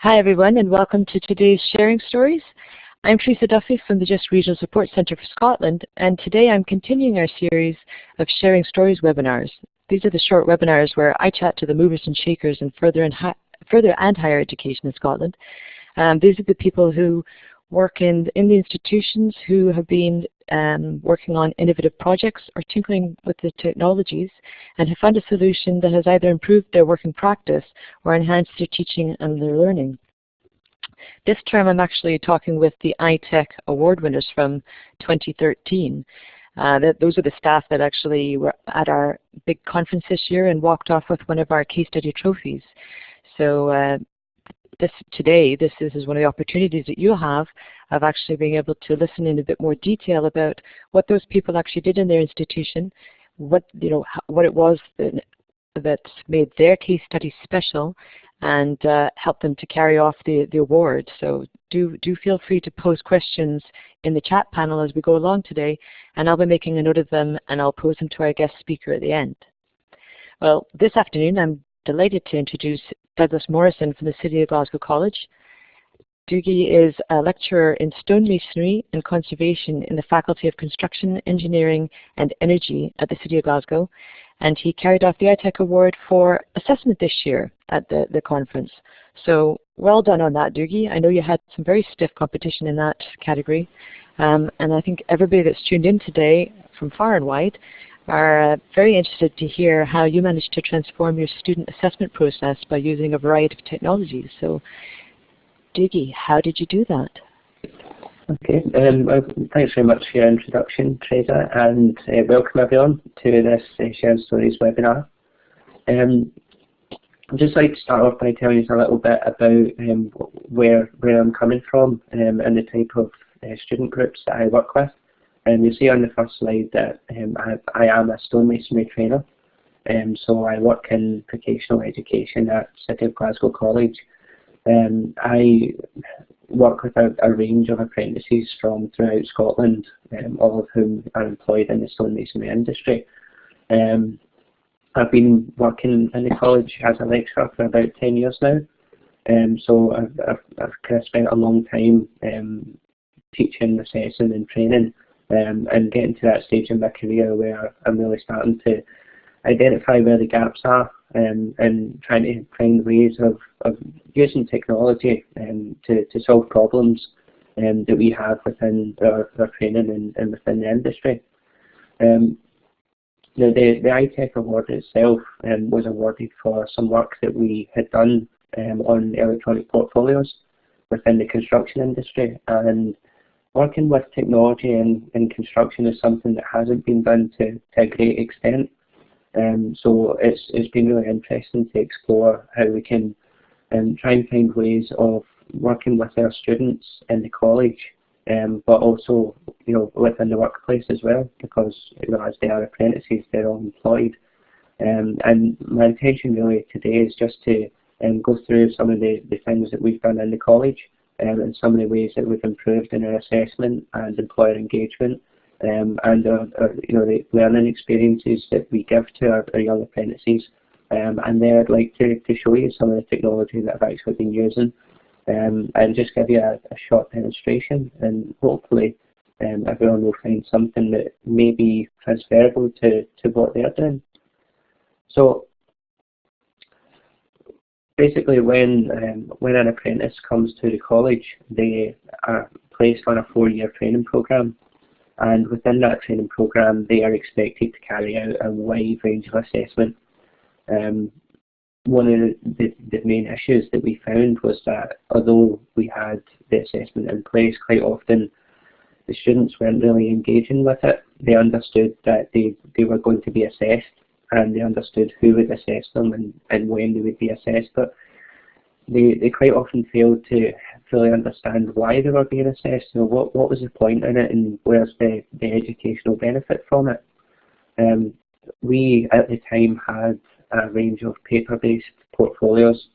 Hi everyone, and welcome to today's Sharing Stories. I'm Teresa Duffy from the Jisc Regional Support Centre for Scotland, and today I'm continuing our series of Sharing Stories webinars. These are the short webinars where I chat to the movers and shakers in further and higher education in Scotland. These are the people who work in the institutions who have been working on innovative projects or tinkering with the technologies and have found a solution that has either improved their working practice or enhanced their teaching and their learning. This term I'm actually talking with the iTech award winners from 2013. Those are the staff that actually were at our big conference this year and walked off with one of our case study trophies. So this is one of the opportunities that you have of actually being able to listen in a bit more detail about what those people actually did in their institution, what it was that made their case study special, and help them to carry off the award. So do feel free to pose questions in the chat panel as we go along today, and I'll be making a note of them and I'll pose them to our guest speaker at the end. Well, this afternoon I'm delighted to introduce Douglas Morrison from the City of Glasgow College. Dougie is a lecturer in stonemasonry and conservation in the Faculty of Construction, Engineering and Energy at the City of Glasgow, and he carried off the iTech Award for assessment this year at the conference. So well done on that, Dougie. I know you had some very stiff competition in that category, and I think everybody that's tuned in today from far and wide are very interested to hear how you managed to transform your student assessment process by using a variety of technologies. So, Dougie, how did you do that? Okay, thanks very much for your introduction, Teresa, and welcome everyone to this Sharing Stories webinar. I'd just like to start off by telling you a little bit about where I'm coming from and the type of student groups that I work with. And you see on the first slide that I am a stonemasonry trainer, so I work in vocational education at City of Glasgow College. I work with a range of apprentices from throughout Scotland, all of whom are employed in the stonemasonry industry. I've been working in the college as a lecturer for about 10 years now, so I've kind of spent a long time teaching, assessing and training. And getting to that stage in my career where I'm really starting to identify where the gaps are and trying to find ways of using technology to solve problems that we have within our training and within the industry. The iTech Award itself was awarded for some work that we had done on electronic portfolios within the construction industry, and working with technology in construction is something that hasn't been done to a great extent. So it's been really interesting to explore how we can try and find ways of working with our students in the college, but also within the workplace as well, because as they are apprentices, they're all employed. And my intention really today is just to go through some of the things that we've done in the college. And some of the ways that we've improved in our assessment and employer engagement, and the learning experiences that we give to our young apprentices. And there I'd like to show you some of the technology that I've actually been using, and just give you a short demonstration, and hopefully everyone will find something that may be transferable to what they're doing. So basically, when an apprentice comes to the college, they are placed on a 4-year training program, and within that training program, they are expected to carry out a wide range of assessment. One of the main issues that we found was that although we had the assessment in place, quite often the students weren't really engaging with it. They understood that they were going to be assessed, and they understood who would assess them and when they would be assessed, but they quite often failed to fully understand why they were being assessed. What was the point in it, and where's the educational benefit from it? We at the time had a range of paper-based portfolios,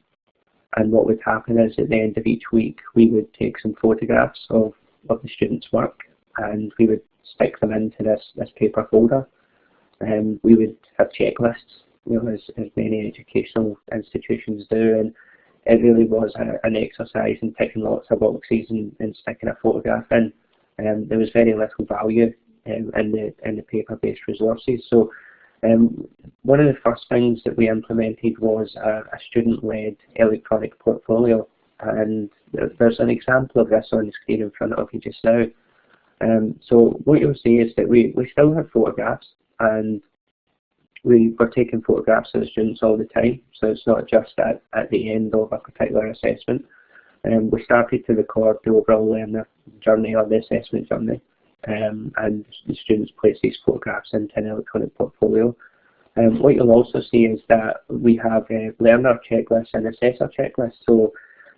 and what would happen is at the end of each week we would take some photographs of the students' work, and we would stick them into this paper folder. We would have checklists, as many educational institutions do, and it really was an exercise in ticking lots of boxes and sticking a photograph in. There was very little value in the paper-based resources. So one of the first things that we implemented was a student-led electronic portfolio, and there's an example of this on the screen in front of you just now. So what you'll see is that we still have photographs, and we were taking photographs of the students all the time, so it's not just at the end of a particular assessment. We started to record the overall learner journey or the assessment journey, and the students place these photographs into an electronic portfolio. What you'll also see is that we have learner checklists and assessor checklists. So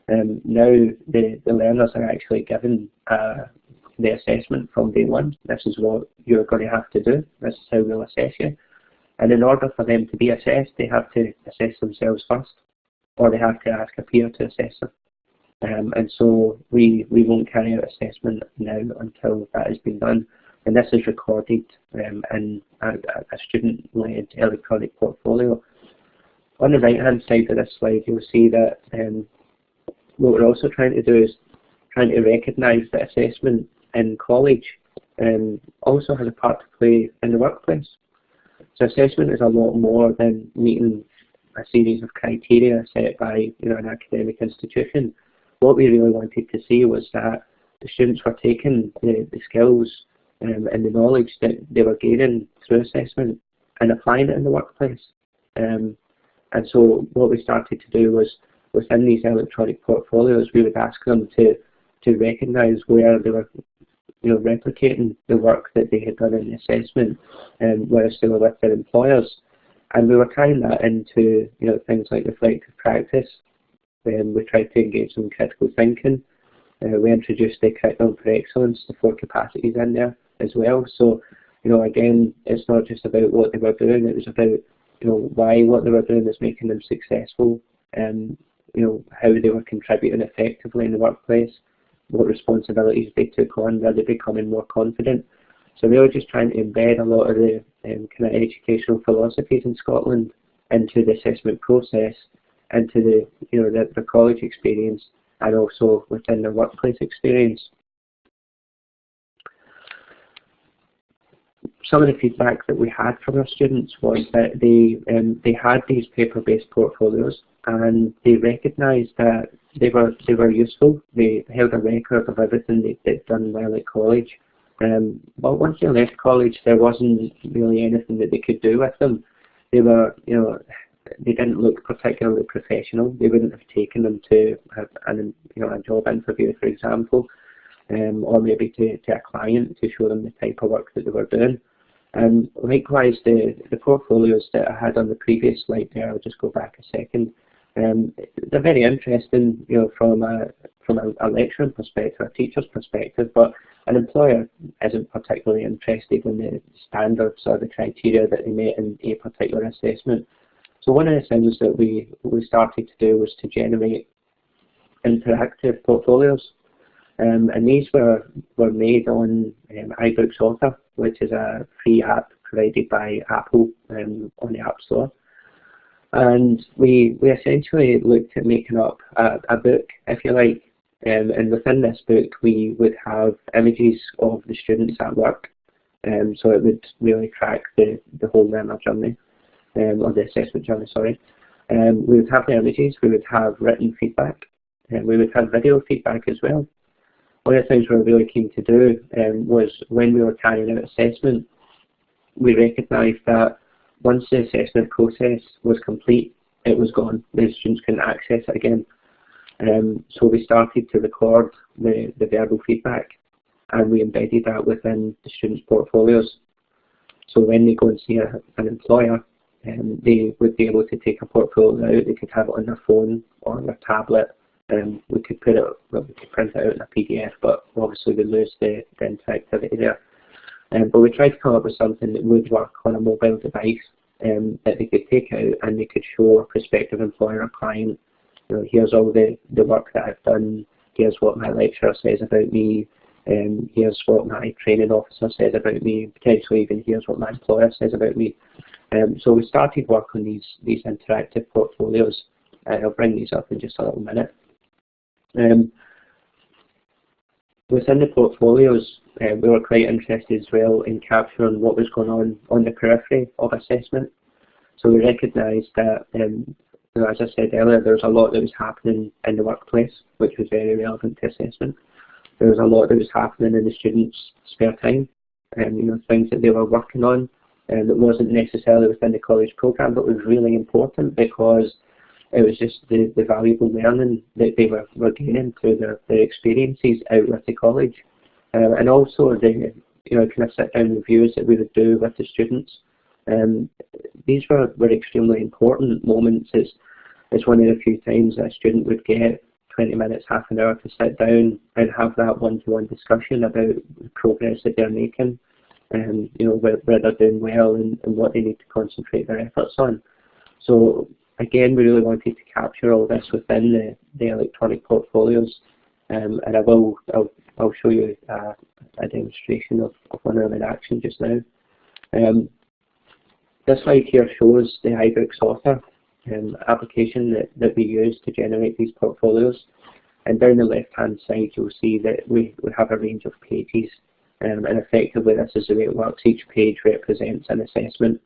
now the learners are actually given the assessment from day one. This is what you're going to have to do. This is how we'll assess you. And in order for them to be assessed, they have to assess themselves first, or they have to ask a peer to assess them. And so we won't carry out assessment now until that has been done. And this is recorded in a student-led electronic portfolio. On the right-hand side of this slide, you'll see that what we're also trying to do is trying to recognise that assessment in college also has a part to play in the workplace. So assessment is a lot more than meeting a series of criteria set by an academic institution. What we really wanted to see was that the students were taking the skills and the knowledge that they were gaining through assessment and applying it in the workplace. And so what we started to do was, within these electronic portfolios, we would ask them to recognise where they were replicating the work that they had done in the assessment, whereas they were with their employers. And we were tying that into things like reflective practice. We tried to engage them in critical thinking. We introduced the curriculum for excellence, the 4 capacities in there as well. So, again, it's not just about what they were doing, it was about, why what they were doing is making them successful, and, how they were contributing effectively in the workplace, what responsibilities they took on, were they becoming more confident. So we were just trying to embed a lot of the kind of educational philosophies in Scotland into the assessment process, into the college experience, and also within the workplace experience. Some of the feedback that we had from our students was that they had these paper-based portfolios, and they recognised that they were useful. They held a record of everything they'd done well at college. But once they left college, there wasn't really anything that they could do with them. They were, they didn't look particularly professional. They wouldn't have taken them to a job interview, for example, or maybe to a client to show them the type of work that they were doing. And likewise, the portfolios that I had on the previous slide there, I'll just go back a second. They're very interesting, from a lecturing perspective, a teacher's perspective, but an employer isn't particularly interested in the standards or the criteria that they met in a particular assessment. So one of the things that we started to do was to generate interactive portfolios, and these were made on iBooks Author, which is a free app provided by Apple on the App Store. And we essentially looked at making up a book, if you like, and within this book we would have images of the students at work, so it would really track the whole learner journey, or the assessment journey, sorry. We would have the images, we would have written feedback, and we would have video feedback as well. One of the things we were really keen to do was, when we were carrying out assessment, we recognised that once the assessment process was complete, it was gone. The students couldn't access it again. So we started to record the verbal feedback, and we embedded that within the students' portfolios. So when they go and see an employer, they would be able to take a portfolio out. They could have it on their phone or on their tablet. We could print it out in a PDF, but obviously we lose the interactivity there. But we tried to come up with something that would work on a mobile device, that they could take out and they could show a prospective employer or client, here's all the work that I've done, here's what my lecturer says about me, here's what my training officer says about me, potentially even here's what my employer says about me. So we started work on these interactive portfolios, I'll bring these up in just a little minute. Within the portfolios, we were quite interested as well in capturing what was going on the periphery of assessment. So we recognised that, as I said earlier, there was a lot that was happening in the workplace, which was very relevant to assessment. There was a lot that was happening in the students' spare time, things that they were working on, and that wasn't necessarily within the college programme, but was really important because it was just the valuable learning that they were gaining through their experiences out with the college, and also the kind of sit-down reviews that we would do with the students. These were extremely important moments. It's one of the few times that a student would get 20 minutes, half an hour to sit down and have that one-to-one discussion about the progress that they're making, and where they're doing well and what they need to concentrate their efforts on. So again, we really wanted to capture all this within the electronic portfolios, and I'll show you a demonstration of one of them in action just now. This slide here shows the iBooks Author application that we use to generate these portfolios, and down the left hand side you'll see that we have a range of pages, and effectively this is the way it works. Each page represents an assessment.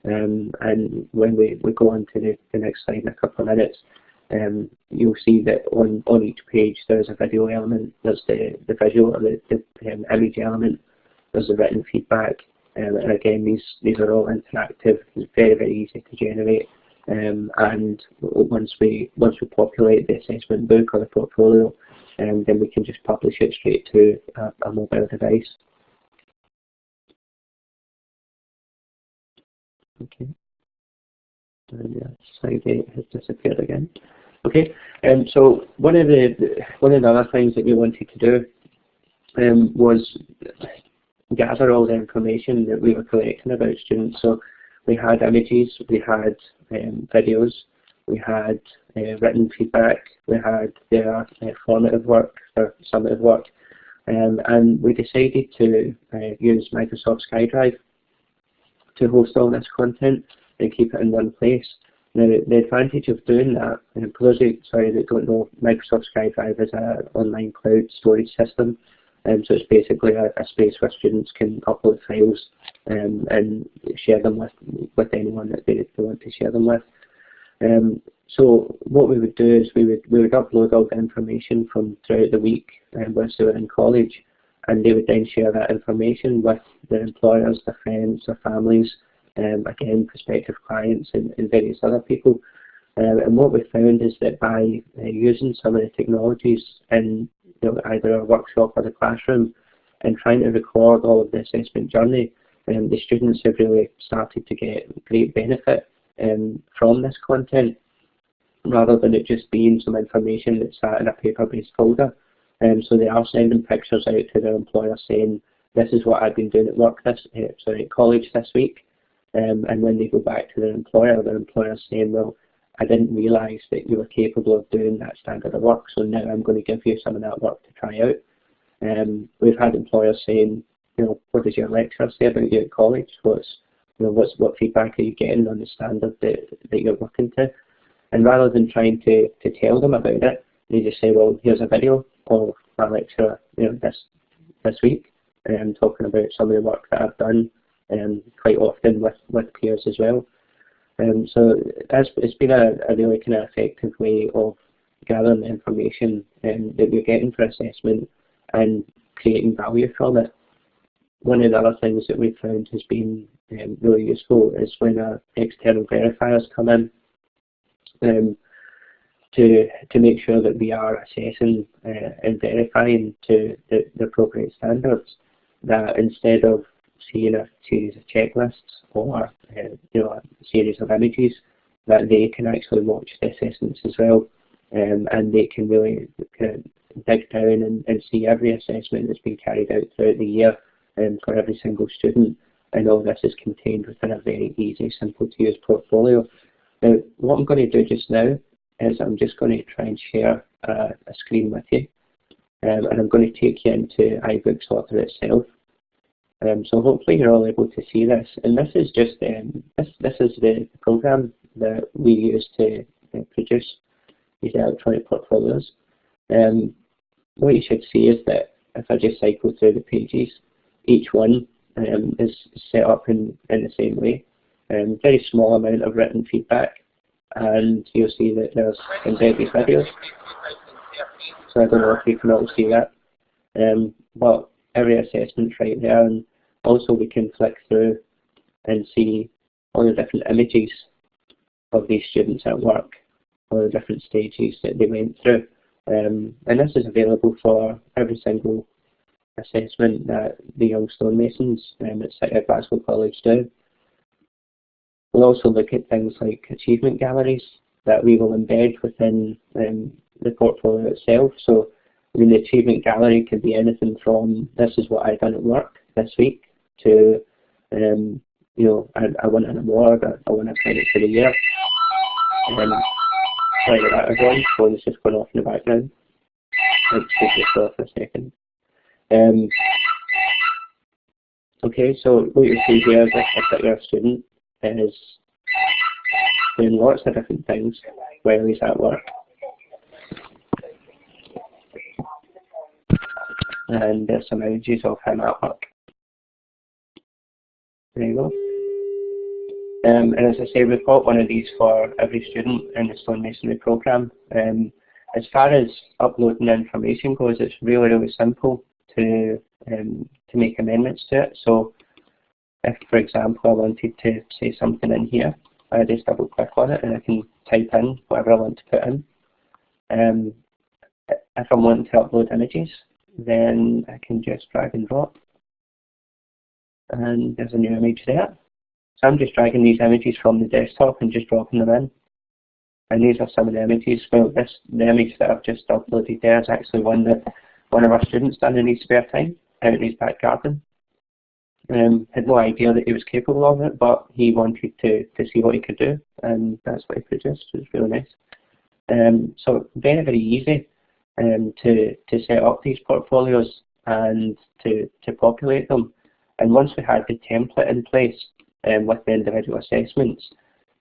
And when we go on to the next slide in a couple of minutes, you'll see that on each page there's a video element, there's the visual or the image element, there's the written feedback, and again these are all interactive. It's very, very easy to generate, and once we populate the assessment book or the portfolio, then we can just publish it straight to a mobile device. Okay, and the slide 8 has disappeared again. Okay, so one of the other things that we wanted to do was gather all the information that we were collecting about students. So we had images, we had videos, we had written feedback, we had their formative work, their summative work, and we decided to use Microsoft SkyDrive to host all this content and keep it in one place. Now, the advantage of doing that, and for those that don't know, Microsoft SkyDrive is an online cloud storage system, so it's basically a space where students can upload files and share them with anyone that they want to share them with. So what we would do is we would upload all the information from throughout the week whilst they were in college, and they would then share that information with their employers, their friends, their families, again, prospective clients and various other people. And what we found is that by using some of the technologies in either a workshop or the classroom and trying to record all of the assessment journey, the students have really started to get great benefit from this content, rather than it just being some information that's sat in a paper-based folder. So they are sending pictures out to their employer saying, this is what I've been doing at work at college this week. And when they go back to their employer's saying, well, I didn't realise that you were capable of doing that standard of work, so now I'm going to give you some of that work to try out. We've had employers saying, what does your lecturer say about you at college? What feedback are you getting on the standard that you're working to? And rather than trying to tell them about it, they just say, well, here's a video of my lecturer this week, talking about some of the work that I've done, quite often with peers as well. So it's been a really kind of effective way of gathering the information that we're getting for assessment and creating value from it. One of the other things that we've found has been really useful is when our external verifiers come in, to make sure that we are assessing and verifying to the appropriate standards, that instead of seeing a series of checklists or a series of images, that they can actually watch the assessments as well, and they can really dig down and see every assessment that's been carried out throughout the year for every single student, and all this is contained within a very easy, simple to use portfolio. Now, what I'm going to do just now is I'm just going to try and share a screen with you, and I'm going to take you into iBooks Author itself. So hopefully you're all able to see this, and this is just this is the program that we use to produce these electronic portfolios. What you should see is that if I just cycle through the pages, each one is set up in the same way. Very small amount of written feedback, and you'll see that there's embedded videos. So I don't know if you can all see that, but every assessment's right there, and also we can flick through and see all the different images of these students at work, all the different stages that they went through. And this is available for every single assessment that the young stonemasons at City of Glasgow College do. We'll also look at things like achievement galleries that we will embed within the portfolio itself. So I mean, the achievement gallery could be anything from "this is what I've done at work this week" to you know, I won an award, I won a credit for the year. Sorry about that, everyone. Phone's just going off in the background. Let's take this off for a second. Okay, so what you see here is this particular student is doing lots of different things while he's at work. And there's some images of him at work. There you go. And as I say, we've got one of these for every student in the stonemasonry programme. As far as uploading information goes, it's really, really simple to make amendments to it. So if, for example, I wanted to say something in here, I just double click on it and I can type in whatever I want to put in. If I'm wanting to upload images, then I can just drag and drop. And there's a new image there. So I'm just dragging these images from the desktop and just dropping them in. And these are some of the images. Well, the image that I've just uploaded there is actually one that one of our students done in his spare time out in his back garden. Had no idea that he was capable of it, but he wanted to see what he could do, and that's what he produced. It was really nice. So very, very easy to set up these portfolios and to populate them. And once we had the template in place with the individual assessments,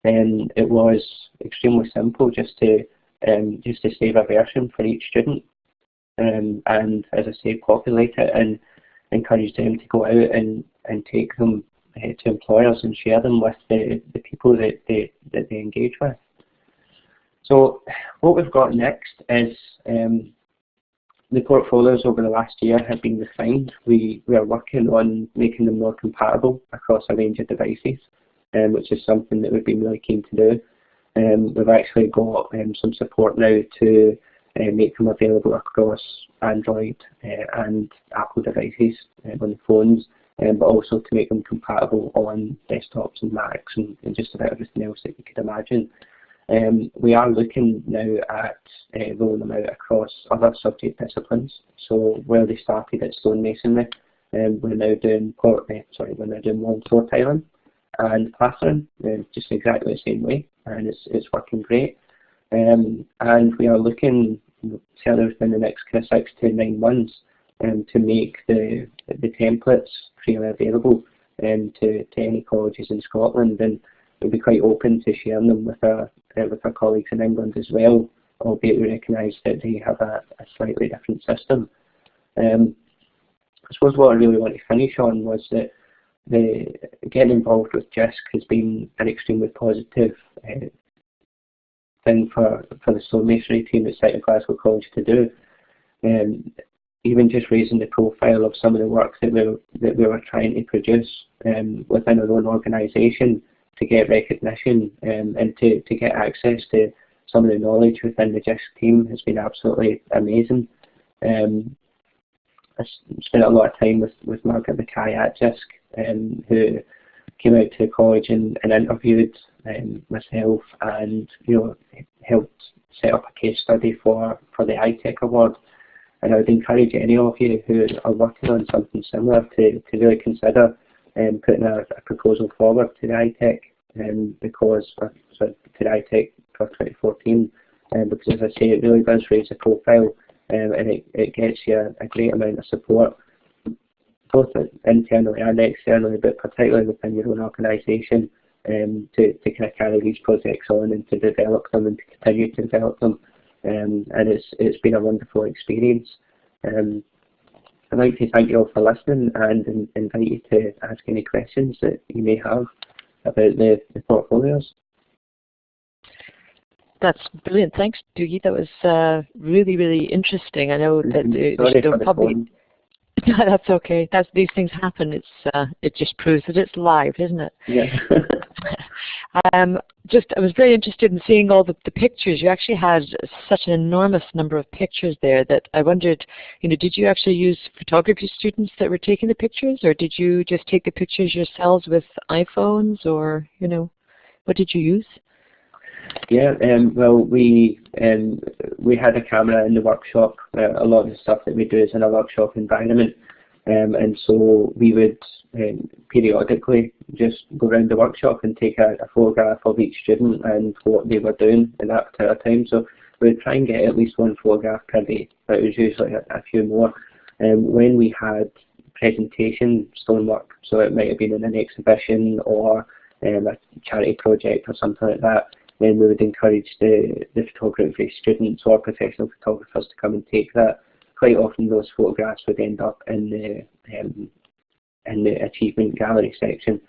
then it was extremely simple just to save a version for each student, and as I say, populate it and encourage them to go out and take them to employers and share them with the people that they engage with. So what we've got next is the portfolios over the last year have been refined. We are working on making them more compatible across a range of devices, which is something that we've been really keen to do. We've actually got some support now to make them available across Android and Apple devices on the phones, but also to make them compatible on desktops and Macs and just about everything else that you could imagine. We are looking now at rolling them out across other subject disciplines. So where they started at stonemasonry, we're now doing wall floor tiling and plastering, just exactly the same way, and it's working great. And we are looking, certainly within the next kind of 6 to 9 months, to make the templates freely available to any colleges in Scotland, and we'll be quite open to sharing them with our colleagues in England as well, albeit we recognise that they have a slightly different system. I suppose what I really want to finish on was that getting involved with Jisc has been an extremely positive thing for the stonemasonry team at City of Glasgow College to do. Even just raising the profile of some of the work that we were trying to produce within our own organisation to get recognition and to get access to some of the knowledge within the Jisc team has been absolutely amazing. I spent a lot of time with Margaret Mackay at Jisc, who came out to the college and interviewed myself and helped set up a case study for the iTech Award. And I would encourage any of you who are working on something similar to really consider putting a proposal forward to the iTech, to the iTech for 2014, because as I say, it really does raise the profile, and it gets you a great amount of support, both internally and externally, but particularly within your own organisation, to kind of carry these projects on and to develop them and to continue to develop them. And it's been a wonderful experience. I'd like to thank you all for listening and invite you to ask any questions that you may have about the portfolios. That's brilliant. Thanks, Dougie. That was really, really interesting. I know that Sorry for the probably. phone. No, that's okay. These things happen. It just proves that it's live, isn't it? Yeah. I was very interested in seeing all the pictures. You actually had such an enormous number of pictures there that I wondered, did you actually use photography students that were taking the pictures, or did you just take the pictures yourselves with iPhones, or what did you use? Yeah, well, we had a camera in the workshop. A lot of the stuff that we do is in a workshop environment, and so we would periodically just go around the workshop and take a photograph of each student and what they were doing in that particular time. So we would try and get at least one photograph per day, but it was usually a few more. When we had presentation stonework, so it might have been in an exhibition or a charity project or something like that, then we would encourage the photography students or professional photographers to come and take that. Quite often those photographs would end up in the achievement gallery section,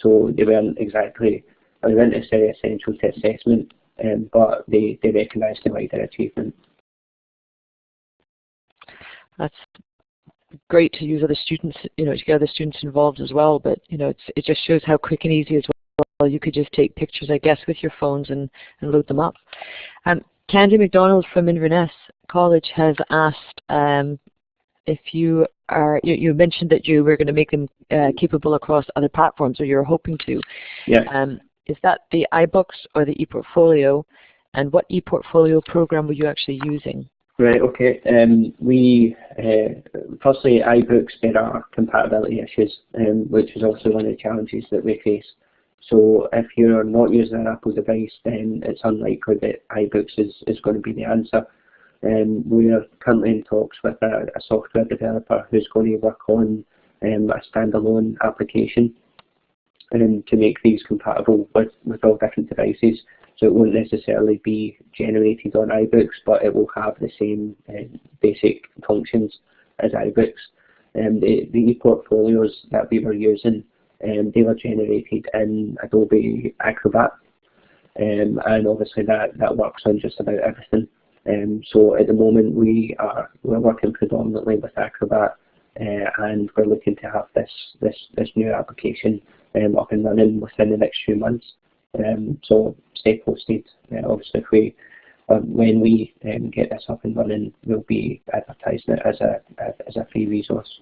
so they weren't necessarily essential to assessment, but they recognised the wider achievement. That's great to use other students, to get other students involved as well, but it just shows how quick and easy as well. You could just take pictures, I guess, with your phones and load them up. Candy McDonald from Inverness College has asked if you mentioned that you were going to make them capable across other platforms, or you're hoping to. Yeah. Is that the iBooks or the ePortfolio, and what ePortfolio program were you actually using? Right, okay. Firstly, iBooks, there are compatibility issues, which is also one of the challenges that we face. So if you're not using an Apple device, then it's unlikely that iBooks is going to be the answer. We are currently in talks with a software developer who's going to work on a standalone application to make these compatible with all different devices. So it won't necessarily be generated on iBooks, but it will have the same basic functions as iBooks. The ePortfolios that we were using, they were generated in Adobe Acrobat, and obviously that works on just about everything. So at the moment we're working predominantly with Acrobat, and we're looking to have this new application up and running within the next few months. So stay posted. Obviously, when we get this up and running, we'll be advertising it as a free resource.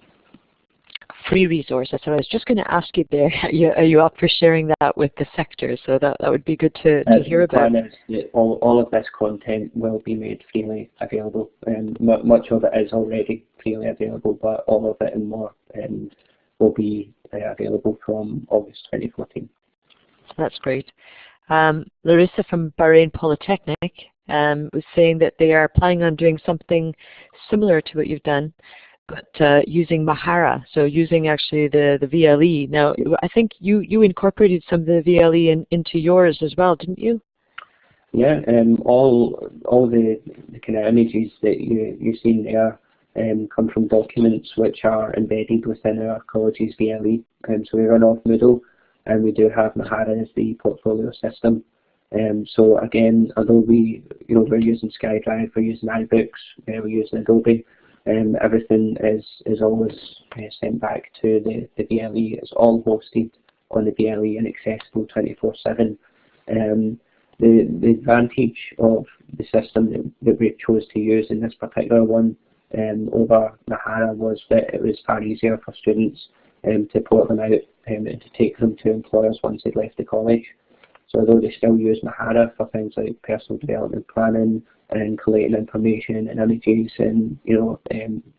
Free resource. So I was just going to ask you there. Are you up for sharing that with the sector? So that would be good to hear about. The plan is that all of this content will be made freely available. Much of it is already freely available, but all of it and more will be available from August 2014. That's great. Larissa from Bahrain Polytechnic was saying that they are planning on doing something similar to what you've done, but using Mahara, so using actually the VLE. Now, I think you incorporated some of the VLE into yours as well, didn't you? Yeah, all the kind of images that you've seen there come from documents which are embedded within our college's VLE. So we run off Moodle, and we do have Mahara as the portfolio system. So again, although we're using SkyDrive, we're using iBooks, we're using Adobe, everything is always sent back to the VLE. It's all hosted on the VLE and accessible 24/7. The advantage of the system that we chose to use in this particular one over Mahara was that it was far easier for students to port them out and to take them to employers once they'd left the college. So although they still use Mahara for things like personal development planning and collating information and images and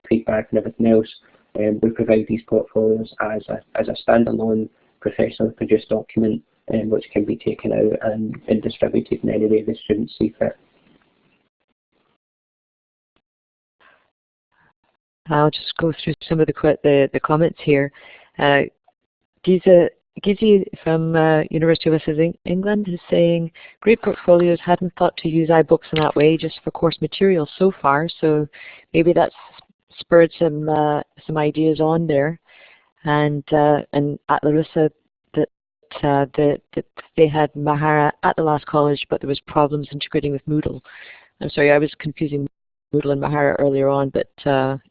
feedback and everything else, we provide these portfolios as a standalone professionally produced document which can be taken out and distributed in any way the students see fit. I'll just go through some of the comments here. Giza Gizzy from University of West England is saying, great portfolios, hadn't thought to use iBooks in that way, just for course material so far, so maybe that's spurred some ideas on there. And at Larissa, that they had Mahara at the last college, but there was problems integrating with Moodle. I'm sorry, I was confusing Moodle and Mahara earlier on, but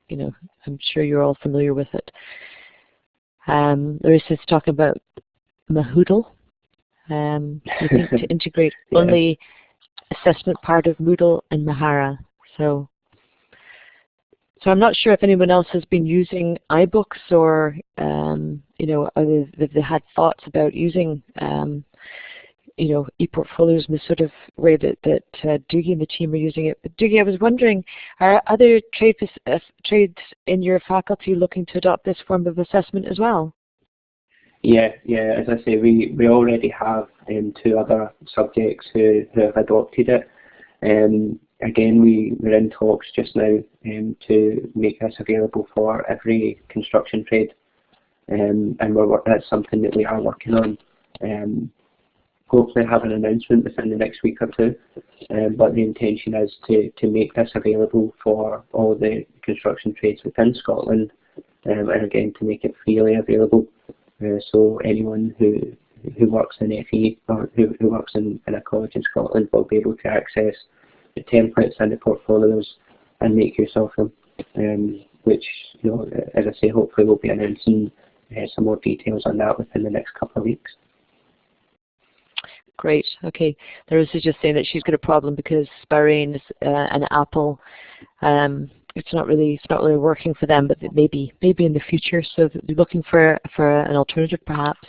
you know, I'm sure you're all familiar with it. Larissa's talking about Mahoodle. You think to integrate Yeah. only assessment part of Moodle and Mahara. So I'm not sure if anyone else has been using iBooks or you know, if they had thoughts about using you know, ePortfolios in the sort of way that Dougie and the team are using it. But Dougie, I was wondering, are other trades in your faculty looking to adopt this form of assessment as well? Yeah. As I say, we already have 2 other subjects who have adopted it. Again, we're in talks just now to make this available for every construction trade, and that's something that we are working on. Hopefully have an announcement within the next week or 2, but the intention is to make this available for all the construction trades within Scotland, and again to make it freely available, so anyone who works in FE or who works in a college in Scotland will be able to access the templates and the portfolios and make use of them, which, you know, as I say, hopefully we'll be announcing some more details on that within the next couple of weeks. Great. Okay. Larissa's just saying that she's got a problem because Bahrain and Apple, it's not really working for them, but maybe in the future. So they're looking for an alternative, perhaps.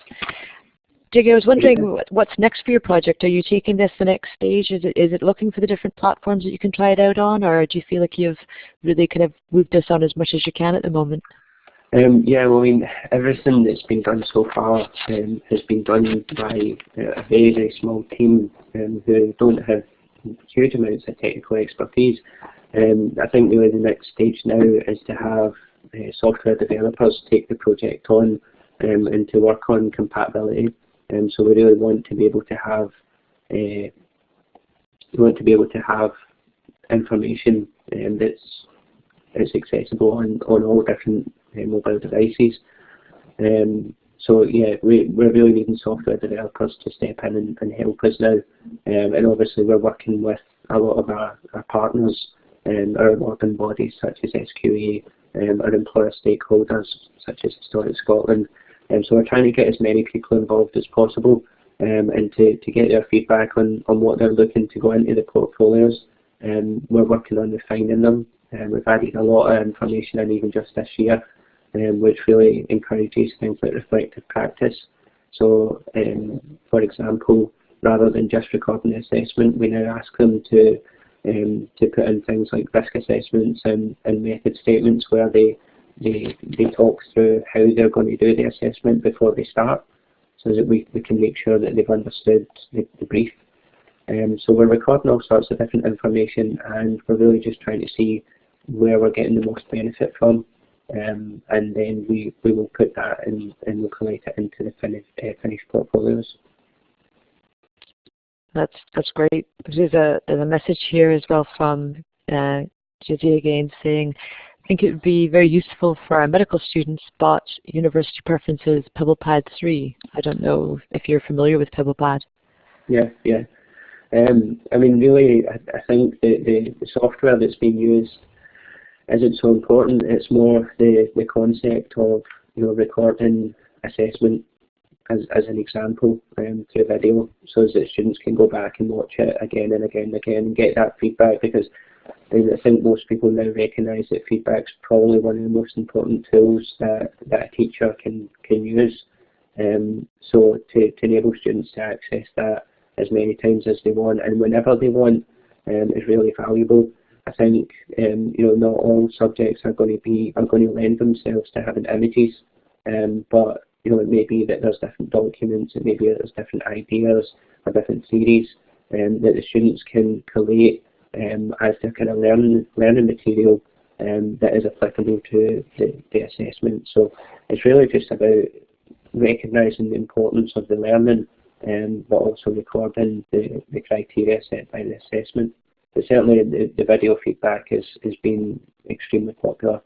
Dougie, I was wondering what's next for your project. Are you taking this the next stage? Is it looking for the different platforms that you can try it out on, or do you feel like you've really kind of moved this on as much as you can at the moment? Yeah, well, I mean, everything that's been done so far has been done by a very, very small team who don't have huge amounts of technical expertise. I think really the next stage now is to have software developers take the project on and to work on compatibility. So we really want to be able to have information that's accessible on all different mobile devices. So yeah, we're really needing software developers to step in and help us now. And obviously we're working with a lot of our partners, our awarding bodies such as SQA, our employer stakeholders such as Historic Scotland. So we're trying to get as many people involved as possible, and to get their feedback on what they're looking to go into the portfolios. We're working on refining them. We've added a lot of information in even just this year, which really encourages things like reflective practice. So, for example, rather than just recording the assessment, we now ask them to put in things like risk assessments and method statements where they talk through how they're going to do the assessment before they start, so that we can make sure that they've understood the brief. So we're recording all sorts of different information, and we're really just trying to see where we're getting the most benefit from, and then we will put that in and we'll collate it into the finished portfolios. That's great. There's a message here as well from Jisc again saying, I think it would be very useful for our medical students, but University Preferences PebblePad 3. I don't know if you're familiar with PebblePad. Yeah. I mean, really, I think the software that's being used isn't so important. It's more the concept of, you know, recording assessment as an example through video, so that students can go back and watch it again and again and again and get that feedback, because I think most people now recognise that feedback's probably one of the most important tools that a teacher can use. So to enable students to access that as many times as they want and whenever they want is really valuable. I think you know, not all subjects are going to lend themselves to having images, but you know, it may be that there's different documents, it may be that there's different ideas or different theories that the students can collate as their kind of learning material that is applicable to the assessment. So it's really just about recognising the importance of the learning, but also recording the criteria set by the assessment. But certainly the video feedback has been extremely popular.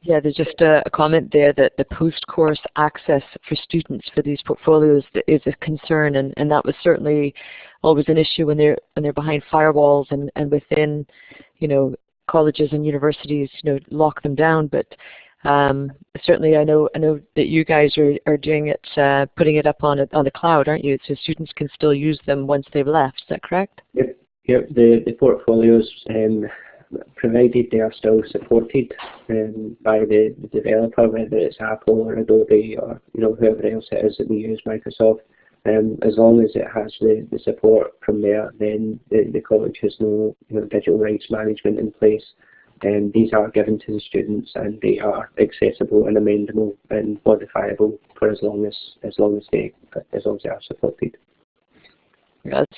Yeah, there's just a comment there that the post-course access for students for these portfolios is a concern, and that was certainly always an issue when they're behind firewalls and within, colleges and universities, lock them down. But certainly, I know that you guys are doing it, putting it up on the cloud, aren't you? So students can still use them once they've left. Is that correct? Yep. The portfolios, provided they are still supported by the developer, whether it's Apple or Adobe or whoever else it is that we use, Microsoft. As long as it has the support from there, then the college has no digital rights management in place. These are given to the students, and they are accessible and amendable and modifiable for as long as they are supported.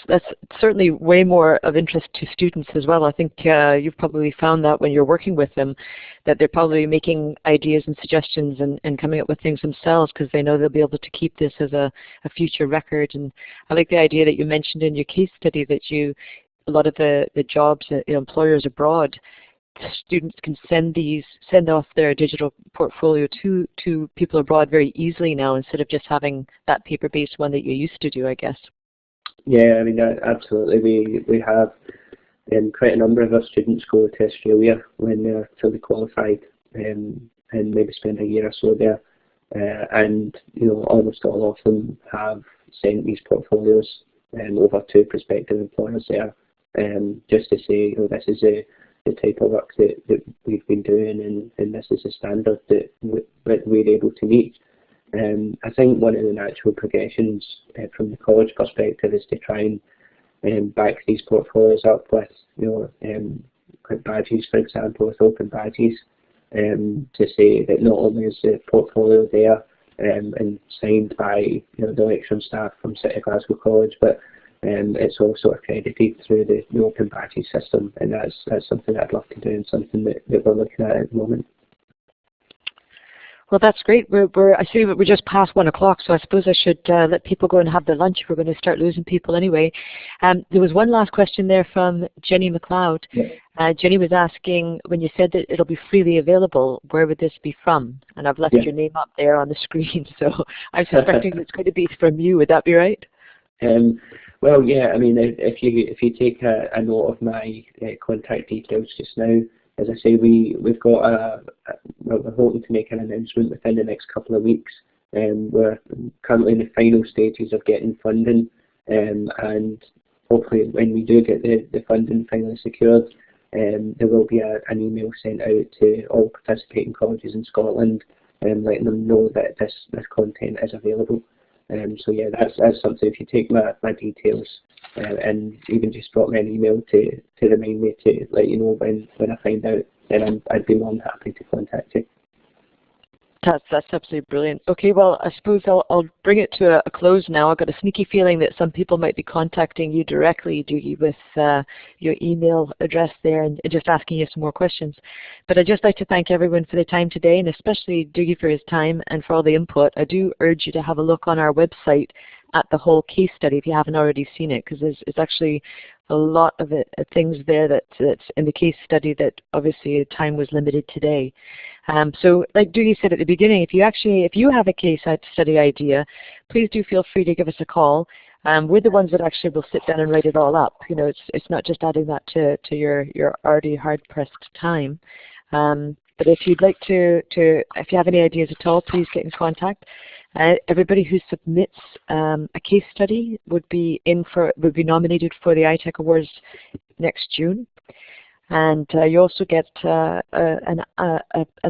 That's certainly way more of interest to students as well. I think you've probably found that when you're working with them, that they're probably making ideas and suggestions and coming up with things themselves because they know they'll be able to keep this as a future record. And I like the idea that you mentioned in your case study that a lot of the jobs, employers abroad, students can send off their digital portfolio to people abroad very easily now instead of just having that paper-based one that you used to do, I guess. Yeah, I mean, absolutely. We have quite a number of our students go to Australia when they're fully qualified and maybe spend a year or so there. And almost all of them have sent these portfolios over to prospective employers there, just to say, this is the type of work that we've been doing, and this is the standard that we're able to meet. I think one of the natural progressions from the college perspective is to try and back these portfolios up with badges, for example, with open badges, to say that not only is the portfolio there and signed by the lecturing staff from City of Glasgow College, but it's also accredited through the open badges system, and that's something that I'd love to do and something that we're looking at the moment. Well, that's great. I see we're just past 1 o'clock, so I suppose I should let people go and have their lunch. We're going to start losing people anyway. There was one last question there from Jenny McLeod. Yeah. Jenny was asking, when you said that it'll be freely available, where would this be from? And I've left your name up there on the screen, so I'm suspecting it's going to be from you. Would that be right? Well, yeah. I mean, if you take a note of my contact details just now. As I say, we've got we're hoping to make an announcement within the next couple of weeks. We're currently in the final stages of getting funding, and hopefully when we do get the funding finally secured, there will be an email sent out to all participating colleges in Scotland, letting them know that this content is available. So yeah, that's something. If you take my details and even just drop me an email to remind me to let you know when I find out, then I'd be more than happy to contact you. That's absolutely brilliant. Okay, well, I suppose I'll bring it to a close now. I've got a sneaky feeling that some people might be contacting you directly, Dougie, with your email address there and just asking you some more questions. But I'd just like to thank everyone for their time today, and especially Dougie for his time and for all the input. I do urge you to have a look on our website at the whole case study if you haven't already seen it, because there's actually a lot of things there that's in the case study that obviously time was limited today. So like Dougie said at the beginning, if you have a case study idea, please do feel free to give us a call. We're the ones that actually will sit down and write it all up. It's not just adding that to your already hard-pressed time. But if you'd like if you have any ideas at all, please get in contact. Everybody who submits a case study would be nominated for the iTech Awards next June, and you also get an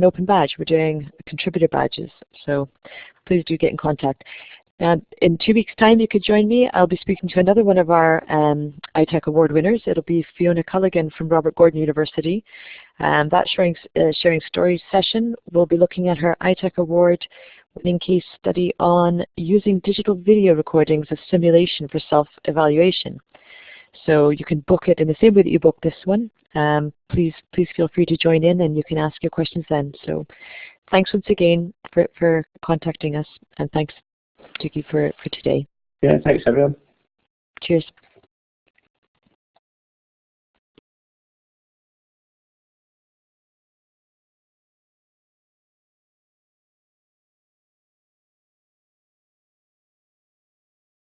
open badge. We're doing contributor badges, so please do get in contact. In 2 weeks' time, you could join me. I'll be speaking to another one of our iTech Award winners. It'll be Fiona Culligan from Robert Gordon University. That sharing stories session, we'll be looking at her iTech Award winning case study on using digital video recordings of simulation for self-evaluation. So you can book it in the same way that you booked this one. Please feel free to join in, and you can ask your questions then. So thanks once again for contacting us, and thanks, Dickie, for today. Yeah, thanks everyone. Cheers.